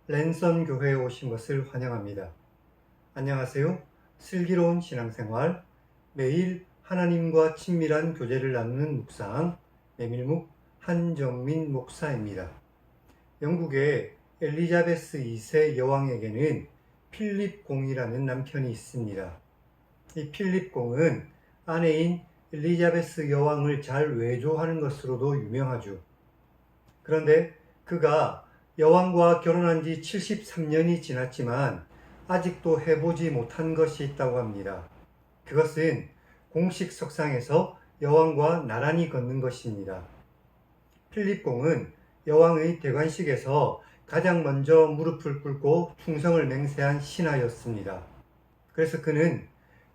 랜선 교회에 오신 것을 환영합니다. 안녕하세요. 슬기로운 신앙생활, 매일 하나님과 친밀한 교제를 나누는 묵상, 메밀묵 한정민 목사입니다. 영국의 엘리자베스 2세 여왕에게는 필립 공이라는 남편이 있습니다. 이 필립 공은 아내인 엘리자베스 여왕을 잘 외조하는 것으로도 유명하죠. 그런데 그가 여왕과 결혼한 지 73년이 지났지만 아직도 해보지 못한 것이 있다고 합니다. 그것은 공식 석상에서 여왕과 나란히 걷는 것입니다. 필립 공은 여왕의 대관식에서 가장 먼저 무릎을 꿇고 충성을 맹세한 신하였습니다. 그래서 그는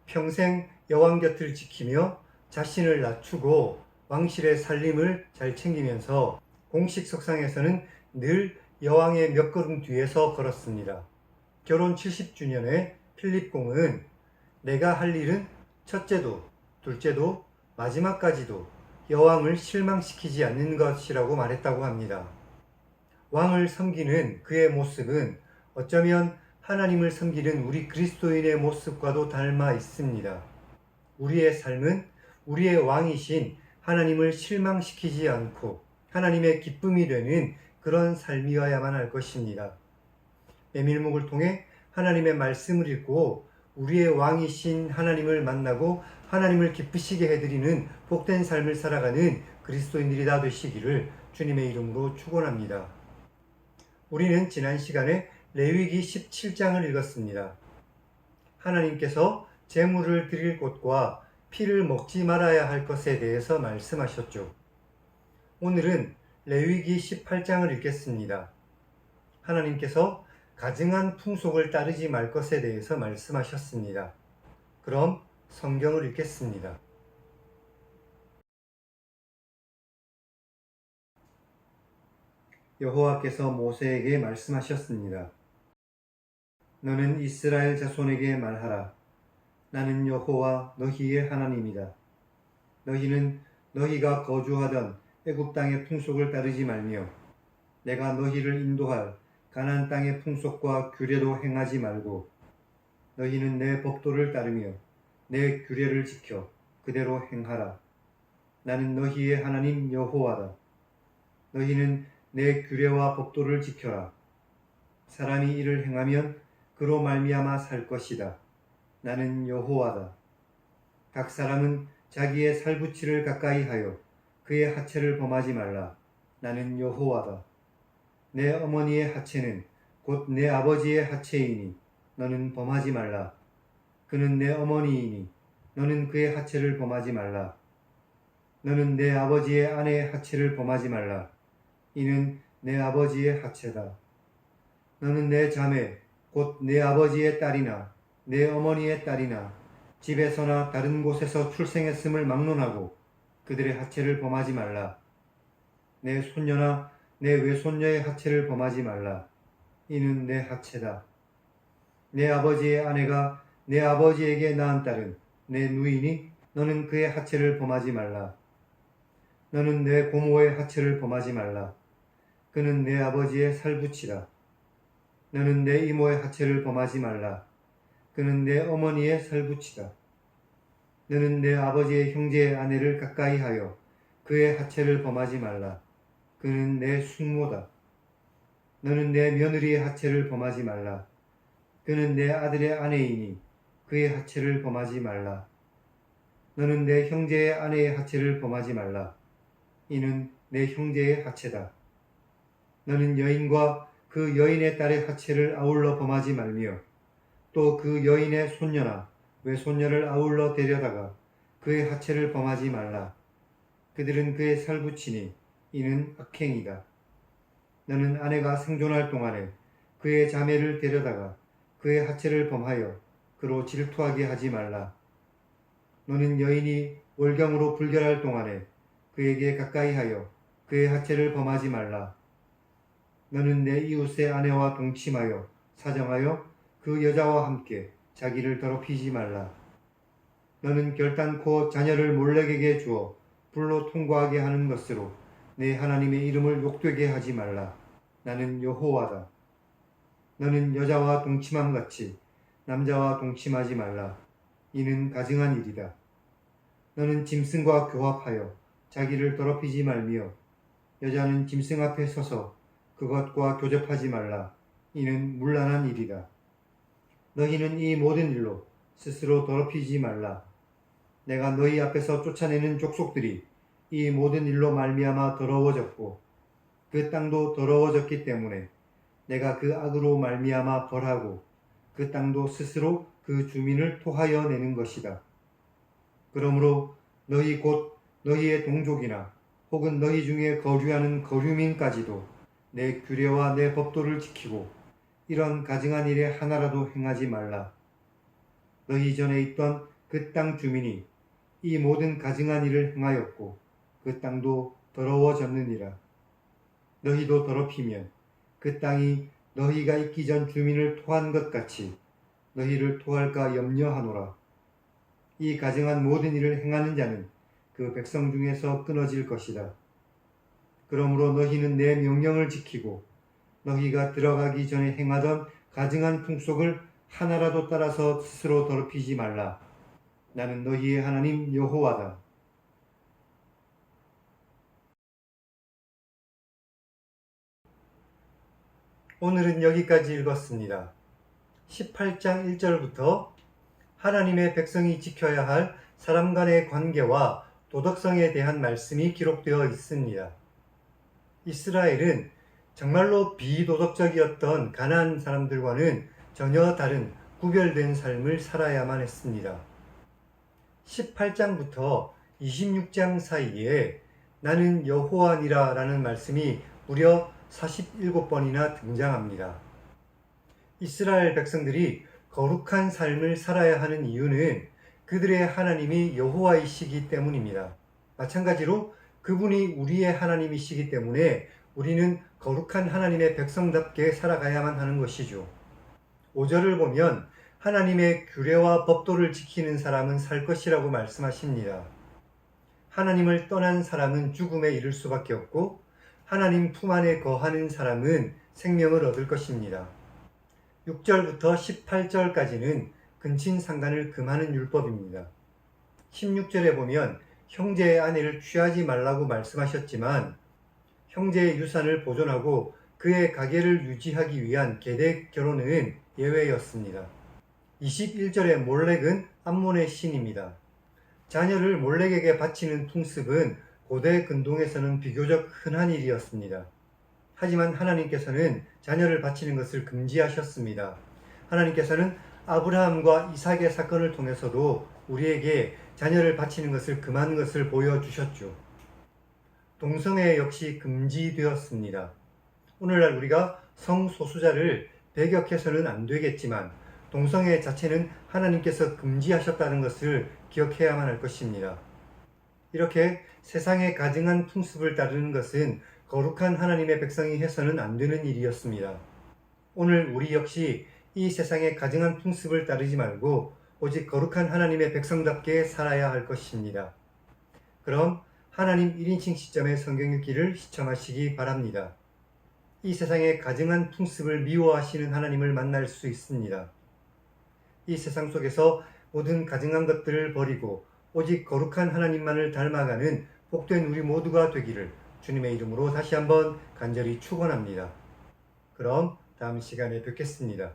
평생 여왕 곁을 지키며 자신을 낮추고 왕실의 살림을 잘 챙기면서 공식 석상에서는 늘 여왕의 몇 걸음 뒤에서 걸었습니다. 결혼 70주년에 필립 공은 내가 할 일은 첫째도 둘째도 마지막까지도 여왕을 실망시키지 않는 것이라고 말했다고 합니다. 왕을 섬기는 그의 모습은 어쩌면 하나님을 섬기는 우리 그리스도인의 모습과도 닮아 있습니다. 우리의 삶은 우리의 왕이신 하나님을 실망시키지 않고 하나님의 기쁨이 되는 그런 삶이어야만 할 것입니다. 메밀묵을 통해 하나님의 말씀을 읽고 우리의 왕이신 하나님을 만나고 하나님을 기쁘시게 해드리는 복된 삶을 살아가는 그리스도인들이 다 되시기를 주님의 이름으로 축원합니다. 우리는 지난 시간에 레위기 17장을 읽었습니다. 하나님께서 제물을 드릴 곳과 피를 먹지 말아야 할 것에 대해서 말씀하셨죠. 오늘은 레위기 18장을 읽겠습니다. 하나님께서 가증한 풍속을 따르지 말 것에 대해서 말씀하셨습니다. 그럼 성경을 읽겠습니다. 여호와께서 모세에게 말씀하셨습니다. 너는 이스라엘 자손에게 말하라. 나는 여호와 너희의 하나님이다. 너희는 너희가 거주하던 애굽 땅의 풍속을 따르지 말며 내가 너희를 인도할 가나안 땅의 풍속과 규례도 행하지 말고 너희는 내 법도를 따르며 내 규례를 지켜 그대로 행하라. 나는 너희의 하나님 여호와다. 너희는 내 규례와 법도를 지켜라. 사람이 이를 행하면 그로 말미암아 살 것이다. 나는 여호와다. 각 사람은 자기의 살붙이를 가까이 하여 그의 하체를 범하지 말라. 나는 여호와다. 내 어머니의 하체는 곧 내 아버지의 하체이니 너는 범하지 말라. 그는 내 어머니이니 너는 그의 하체를 범하지 말라. 너는 내 아버지의 아내의 하체를 범하지 말라. 이는 내 아버지의 하체다. 너는 내 자매 곧 내 아버지의 딸이나 내 어머니의 딸이나 집에서나 다른 곳에서 출생했음을 막론하고 그들의 하체를 범하지 말라. 내 손녀나 내 외손녀의 하체를 범하지 말라. 이는 내 하체다. 내 아버지의 아내가 내 아버지에게 낳은 딸은 내 누이니 너는 그의 하체를 범하지 말라. 너는 내 고모의 하체를 범하지 말라. 그는 내 아버지의 살붙이다. 너는 내 이모의 하체를 범하지 말라. 그는 내 어머니의 살붙이다. 너는 내 아버지의 형제의 아내를 가까이 하여 그의 하체를 범하지 말라. 그는 내 숙모다. 너는 내 며느리의 하체를 범하지 말라. 그는 내 아들의 아내이니 그의 하체를 범하지 말라. 너는 내 형제의 아내의 하체를 범하지 말라. 이는 내 형제의 하체다. 너는 여인과 그 여인의 딸의 하체를 아울러 범하지 말며 또 그 여인의 손녀나 외손녀를 아울러 데려다가 그의 하체를 범하지 말라. 그들은 그의 살붙이니 이는 악행이다. 너는 아내가 생존할 동안에 그의 자매를 데려다가 그의 하체를 범하여 그로 질투하게 하지 말라. 너는 여인이 월경으로 불결할 동안에 그에게 가까이 하여 그의 하체를 범하지 말라. 너는 내 이웃의 아내와 동침하여 사정하여 그 여자와 함께 자기를 더럽히지 말라. 너는 결단코 자녀를 몰렉에게 주어 불로 통과하게 하는 것으로 내 하나님의 이름을 욕되게 하지 말라. 나는 여호와다. 너는 여자와 동침함 같이 남자와 동침하지 말라. 이는 가증한 일이다. 너는 짐승과 교합하여 자기를 더럽히지 말며 여자는 짐승 앞에 서서 그것과 교접하지 말라. 이는 문란한 일이다. 너희는 이 모든 일로 스스로 더럽히지 말라. 내가 너희 앞에서 쫓아내는 족속들이 이 모든 일로 말미암아 더러워졌고 그 땅도 더러워졌기 때문에 내가 그 악으로 말미암아 벌하고 그 땅도 스스로 그 주민을 토하여 내는 것이다. 그러므로 너희 곧 너희의 동족이나 혹은 너희 중에 거류하는 거류민까지도 내 규례와 내 법도를 지키고 이런 가증한 일에 하나라도 행하지 말라. 너희 전에 있던 그 땅 주민이 이 모든 가증한 일을 행하였고 그 땅도 더러워졌느니라. 너희도 더럽히면 그 땅이 너희가 있기 전 주민을 토한 것 같이 너희를 토할까 염려하노라. 이 가증한 모든 일을 행하는 자는 그 백성 중에서 끊어질 것이다. 그러므로 너희는 내 명령을 지키고 너희가 들어가기 전에 행하던 가증한 풍속을 하나라도 따라서 스스로 더럽히지 말라. 나는 너희의 하나님 여호와다. 오늘은 여기까지 읽었습니다. 18장 1절부터 하나님의 백성이 지켜야 할 사람 간의 관계와 도덕성에 대한 말씀이 기록되어 있습니다. 이스라엘은 정말로 비도덕적이었던 가나안 사람들과는 전혀 다른 구별된 삶을 살아야만 했습니다. 18장부터 26장 사이에 나는 여호와니라 라는 말씀이 무려 47번이나 등장합니다. 이스라엘 백성들이 거룩한 삶을 살아야 하는 이유는 그들의 하나님이 여호와이시기 때문입니다. 마찬가지로 그분이 우리의 하나님이시기 때문에 우리는 거룩한 하나님의 백성답게 살아가야만 하는 것이죠. 5절을 보면 하나님의 규례와 법도를 지키는 사람은 살 것이라고 말씀하십니다. 하나님을 떠난 사람은 죽음에 이를 수밖에 없고 하나님 품 안에 거하는 사람은 생명을 얻을 것입니다. 6절부터 18절까지는 근친상간을 금하는 율법입니다. 16절에 보면 형제의 아내를 취하지 말라고 말씀하셨지만 형제의 유산을 보존하고 그의 가계를 유지하기 위한 계대 결혼은 예외였습니다. 21절의 몰렉은 암몬의 신입니다. 자녀를 몰렉에게 바치는 풍습은 고대 근동에서는 비교적 흔한 일이었습니다. 하지만 하나님께서는 자녀를 바치는 것을 금지하셨습니다. 하나님께서는 아브라함과 이삭의 사건을 통해서도 우리에게 자녀를 바치는 것을 금한 것을 보여주셨죠. 동성애 역시 금지되었습니다. 오늘날 우리가 성소수자를 배격해서는 안 되겠지만 동성애 자체는 하나님께서 금지하셨다는 것을 기억해야만 할 것입니다. 이렇게 세상의 가증한 풍습을 따르는 것은 거룩한 하나님의 백성이 해서는 안 되는 일이었습니다. 오늘 우리 역시 이 세상의 가증한 풍습을 따르지 말고 오직 거룩한 하나님의 백성답게 살아야 할 것입니다. 그럼 하나님 1인칭 시점의 성경 읽기를 시청하시기 바랍니다. 이 세상의 가증한 풍습을 미워하시는 하나님을 만날 수 있습니다. 이 세상 속에서 모든 가증한 것들을 버리고 오직 거룩한 하나님만을 닮아가는 복된 우리 모두가 되기를 주님의 이름으로 다시 한번 간절히 축원합니다. 그럼 다음 시간에 뵙겠습니다.